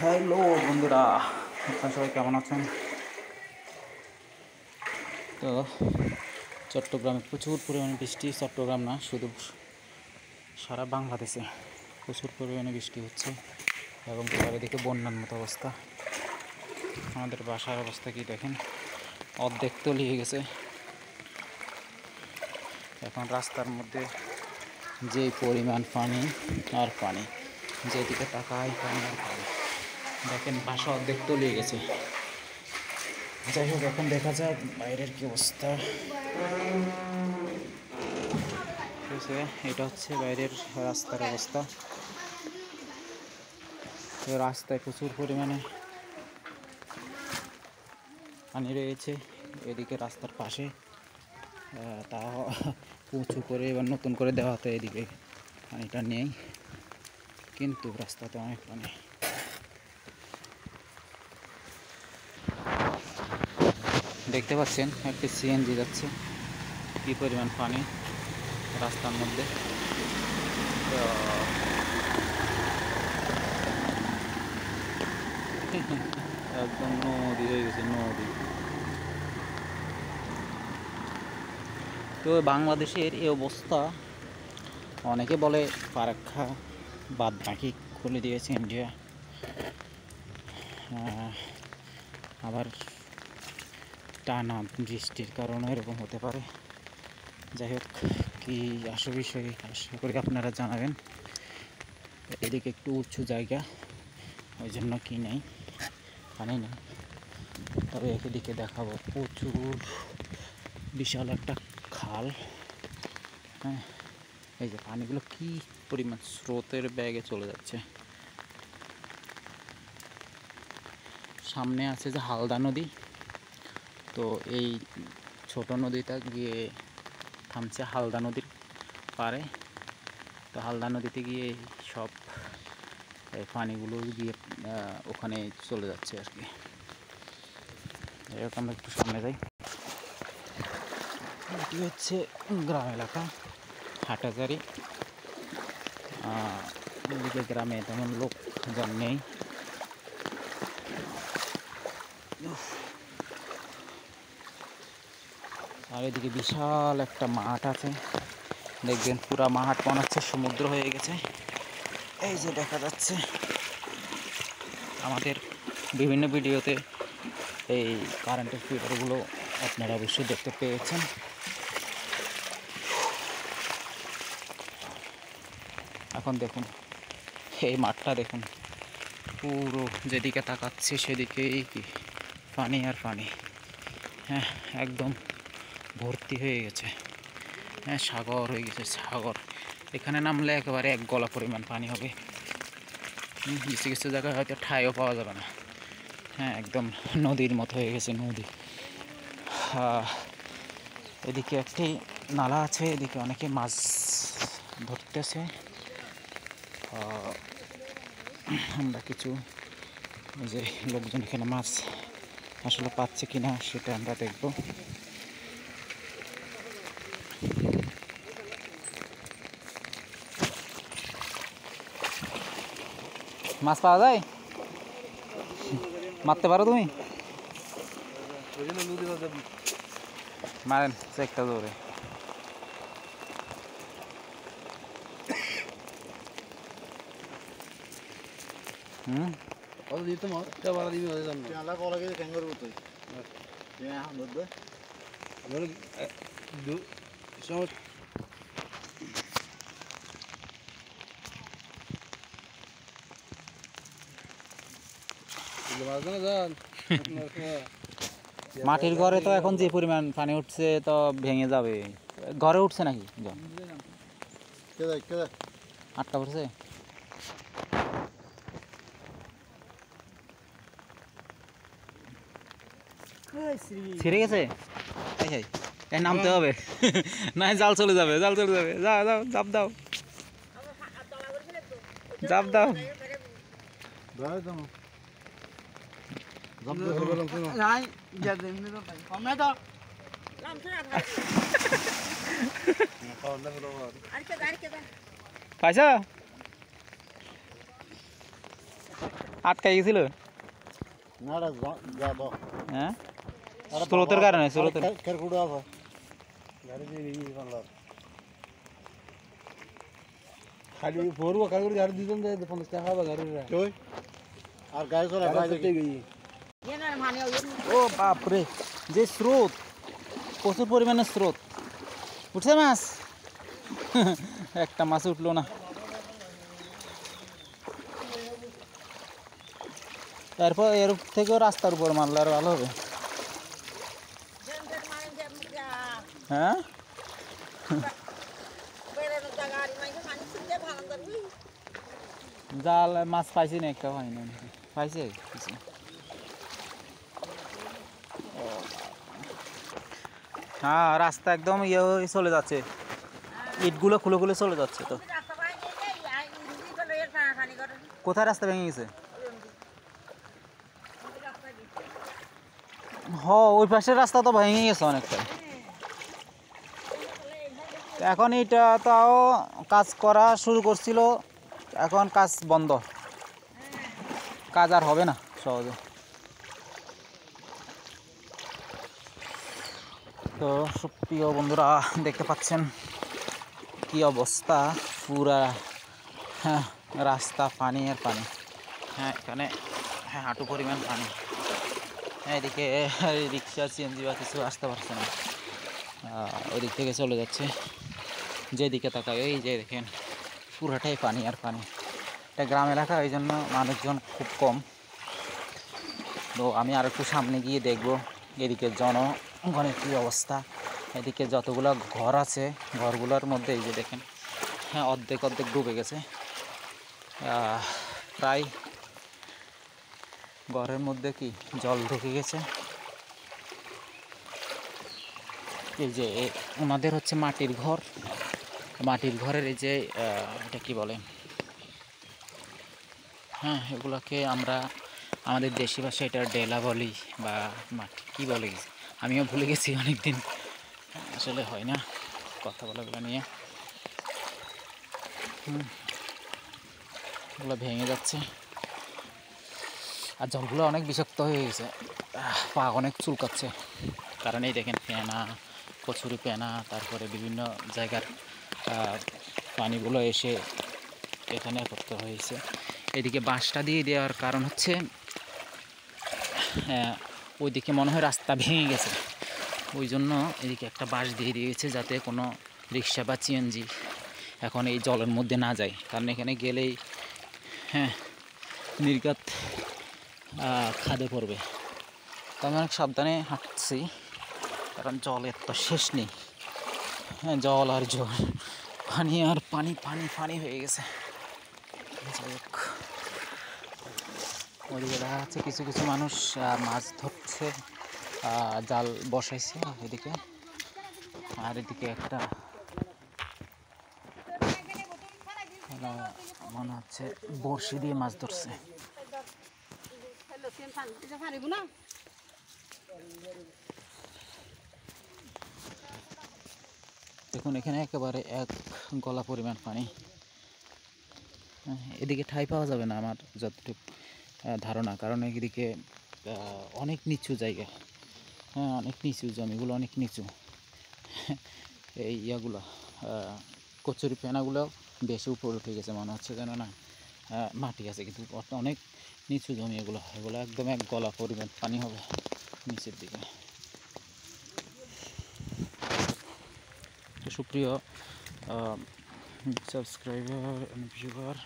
Hello বন্ধুরা, আপনারা সবাই কেমন আছেন? তো চট্টগ্রামে প্রচুর পরিমাণে বৃষ্টি। চট্টগ্রাম না, শুধু সারা বাংলাদেশে প্রচুর পরিমাণে বৃষ্টি হচ্ছে এবং চারিদিকে বন্যার মতো অবস্থা। আমাদের বাসার অবস্থা কি দেখেন, অর্ধেক তলিয়ে গেছে। এখন রাস্তার মধ্যে যে পরিমাণ পানি আর পানি, যেদিকে তাকাই পানি আর পানি। দেখেন বাসা অর্ধেক তলিয়ে গেছে। যাই হোক, এখন দেখা যাক বাইরের কি অবস্থা। ঠিক আছে, এটা হচ্ছে বাইরের রাস্তার অবস্থা। রাস্তায় প্রচুর পরিমাণে পানি রয়েছে। এদিকে রাস্তার পাশে তা উঁচু করে এবার নতুন করে দেওয়া হতো, এদিকে পানিটা নেই, কিন্তু রাস্তাতে অনেক পানি। দেখতে পাচ্ছেন একটি সিএনজি যাচ্ছে, কী পরিমাণ পানি রাস্তার মধ্যে। একদম নদী হয়ে গেছে, নদী। তো বাংলাদেশের এই অবস্থা, অনেকে বলে ফারাক্কা বাদ বাকি খুলে দিয়েছে ইন্ডিয়া, আবার টানা বৃষ্টির কারণে এরকম হতে পারে। যাই হোক, কি আসল বিষয়ে আশা করি আপনারা জানাবেন। এদিকে একটু উঁচু জায়গা, ওই জন্য কি নেই, পানি নেই। তবে এদিকে দেখাবো প্রচুর বিশাল একটা খাল। হ্যাঁ, এই যে পানিগুলো কি পরিমাণ স্রোতের ব্যাগে চলে যাচ্ছে। সামনে আছে যে হালদা নদী, তো এই ছোট নদীটা গিয়ে থামছে হালদা নদীর পারে। তো হালদা নদীতে গিয়ে সব পানিগুলো গিয়ে ওখানে চলে যাচ্ছে আর কি। এরকম আমরা একটু সামনে যাই। এটি হচ্ছে গ্রাম এলাকা, হাটাজারি। এদিকে গ্রামে তেমন লোকজন নেই। আর এদিকে বিশাল একটা মাঠ আছে, দেখবেন পুরা মাঠ মনে হচ্ছে সমুদ্র হয়ে গেছে। এই যে দেখা যাচ্ছে, আমাদের বিভিন্ন ভিডিওতে এই কারেন্টের ফিডারগুলো আপনারা অবশ্যই দেখতে পেয়েছেন। এখন দেখুন এই মাঠটা দেখুন, পুরো যেদিকে তাকাচ্ছি সেদিকেই কি পানি আর পানি। হ্যাঁ, একদম ভর্তি হয়ে গেছে। হ্যাঁ, সাগর হয়ে গেছে, সাগর। এখানে নামলে একেবারে এক গলা পরিমাণ পানি হবে। কিছু কিছু জায়গায় হয়তো ঠাইও পাওয়া যাবে না। হ্যাঁ, একদম নদীর মতো হয়ে গেছে, নদী। এদিকে একটি নালা আছে, এদিকে অনেকে মাছ ধরতেছে। আমরা কিছু যে লোকজন এখানে মাছ আসলে পাচ্ছে কিনা সেটা আমরা দেখব। মাছ পাওয়া যায়? মারতে পারো তুমি? মারেন চেকটা ধরে। কত দিতে মাছ এটা বাড়া দিবি ওই জন্য আলা কলা কে ক্যাঙ্গারু তুই হ্যাঁ হাম দে আমরা দু সময় মাটির ঘরে তো এখন যে পরিমাণ পানি উঠছে তো ভেঙে যাবে। ঘরে উঠছে নাকি? আটটা পড়ছে। ছিঁড়ে গেছে, নামতে হবে না, জাল চলে যাবে, জাল চলে যাবে। যাও যাও, জাপ দাও, জাপ দাও। পাইছ? আটকাই গেছিল না রে যা তো হ্যাঁ স্রোতের কারণে স্রোতের কেরকুড়া আছে গাড়ি দিয়ে গিয়ে পারলাম খালি ভোরও কাগজ গাড়ি দিতেন যে 50 টাকা বা গাড়ি রে কই আর গাড়ি চলে বাইরে গই ও বাপরে যে স্রোত প্রচুর পরিমাণে স্রোত উঠছে মাছ একটা মাছ উঠলো না এরপর এর থেকেও রাস্তার উপর মারলে আর ভালো হবে হ্যাঁ জাল মাছ পাইছি না একটা হয় না পাইছে কিছু হ্যাঁ রাস্তা একদম ইয়ে হয়ে চলে যাচ্ছে ইটগুলো খুলে খুলে চলে যাচ্ছে তো কোথায় রাস্তা ভেঙে গেছে হ ওই পাশের রাস্তা তো ভেঙে গেছে অনেকটা এখন এটা তাও কাজ করা শুরু করছিল এখন কাজ বন্ধ কাজ আর হবে না সহজে তো প্রিয় বন্ধুরা দেখতে পাচ্ছেন কি অবস্থা পুরা হ্যাঁ রাস্তা পানি আর পানি হ্যাঁ এখানে হ্যাঁ হাঁটু পরিমাণ পানি হ্যাঁ এদিকে রিক্সা সিএনজি বা কিছু আসতে পারছে না ওই দিক থেকে চলে যাচ্ছে যেদিকে তাকায় এই যে দেখেন পুরাটাই পানি আর পানি এটা গ্রাম এলাকা এই জন্য মানুষজন খুব কম তো আমি আর একটু সামনে গিয়ে দেখব এদিকে জনগণের কী অবস্থা এদিকে যতগুলো ঘর আছে ঘরগুলোর মধ্যে এই যে দেখেন হ্যাঁ অর্ধেক অর্ধেক ডুবে গেছে প্রায় ঘরের মধ্যে কি জল ঢুকে গেছে এই যে ওনাদের হচ্ছে মাটির ঘর মাটির ঘরের এই যে এটা কি বলে হ্যাঁ এগুলোকে আমরা আমাদের দেশি ভাষায় এটা ডেলা বলি বা মাটি কী বলে আমিও ভুলে গেছি অনেক দিন আসলে হয় না কথা বলাগুলো নিয়ে এগুলো ভেঙে যাচ্ছে আর জলগুলো অনেক বিষাক্ত হয়ে গেছে পা অনেক চুলকাচ্ছে কারণ এই দেখেন পেনা কচুরি পেনা তারপরে বিভিন্ন জায়গার পানিগুলো এসে এখানে একত্র হয়েছে এদিকে বাঁশটা দিয়ে দেওয়ার কারণ হচ্ছে ওইদিকে মনে হয় রাস্তা ভেঙে গেছে ওই জন্য এদিকে একটা বাঁশ দিয়ে দিয়েছে যাতে কোনো রিক্সা বা সিএনজি এখন এই জলের মধ্যে না যায় কারণ এখানে গেলেই হ্যাঁ নির্ঘাত খাদে পড়বে তো আমি অনেক সাবধানে হাঁটছি কারণ জলের তো শেষ নেই হ্যাঁ জল আর জল পানি আর পানি পানি পানি হয়ে গেছে যাই হোক ওদিকে দেখা যাচ্ছে কিছু কিছু মানুষ মাছ ধরছে জাল বসাইছে এদিকে আর এদিকে একটা মনে হচ্ছে বড়শি দিয়ে মাছ ধরছে দেখুন এখানে একেবারে এক গলা পরিমাণ পানি এদিকে ঠাঁই পাওয়া যাবে না আমার যতটুকু ধারণা কারণ এদিকে অনেক নিচু জায়গা হ্যাঁ অনেক নিচু জমিগুলো অনেক নিচু এই ইয়াগুলো কচুরি পেনাগুলো বেশি উপরে উঠে গেছে মনে হচ্ছে যেন না মাটি আছে কিন্তু অনেক নিচু জমি এগুলো একদম এক গলা পরিমাণ পানি হবে নিচের দিকে সুপ্রিয় সাবস্ক্রাইবার ভিউয়ার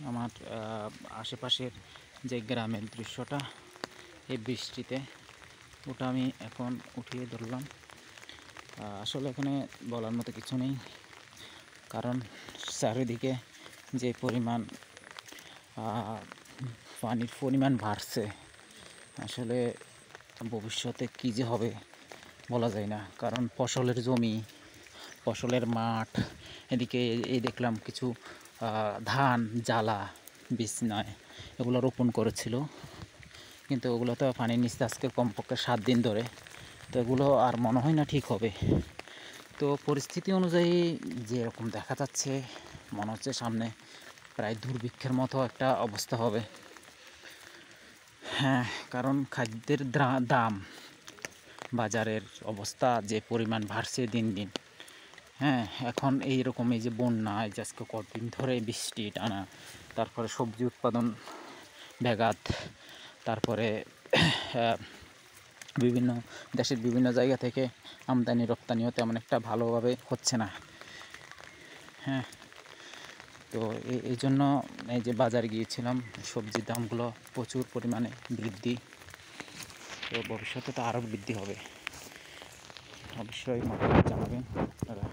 আমার আশেপাশের যে গ্রামের দৃশ্যটা এই বৃষ্টিতে ওটা আমি এখন উঠিয়ে ধরলাম আসলে এখানে বলার মতো কিছু নেই কারণ চারিদিকে যে পরিমাণ পানির পরিমাণ বাড়ছে আসলে ভবিষ্যতে কী যে হবে বলা যায় না কারণ ফসলের জমি ফসলের মাঠ এদিকে এই দেখলাম কিছু ধান জ্বালা বিছনায় এগুলো রোপণ করেছিল কিন্তু ওগুলো তো পানির নিচে আজকে কমপক্ষে 7 দিন ধরে তো এগুলো আর মনে হয় না ঠিক হবে তো পরিস্থিতি অনুযায়ী যেরকম দেখা যাচ্ছে মনে হচ্ছে সামনে প্রায় দুর্ভিক্ষের মতো একটা অবস্থা হবে। হ্যাঁ, কারণ খাদ্যের দাম, বাজারের অবস্থা যে পরিমাণ বাড়ছে দিন দিন। হ্যাঁ, এখন এইরকম এই যে বন্যা, এই যে আজকে কতদিন ধরে বৃষ্টি টানা, তারপরে সবজি উৎপাদন ব্যাঘাত, তারপরে বিভিন্ন দেশের বিভিন্ন জায়গা থেকে আমদানি রপ্তানিও তেমন একটা ভালোভাবে হচ্ছে না। হ্যাঁ, তো এই জন্য এই যে বাজারে গিয়েছিলাম, সবজির দামগুলো প্রচুর পরিমাণে বৃদ্ধি। তো ভবিষ্যতে তো আরও বৃদ্ধি হবে, অবশ্যই মতামত জানাবেন আপনারা।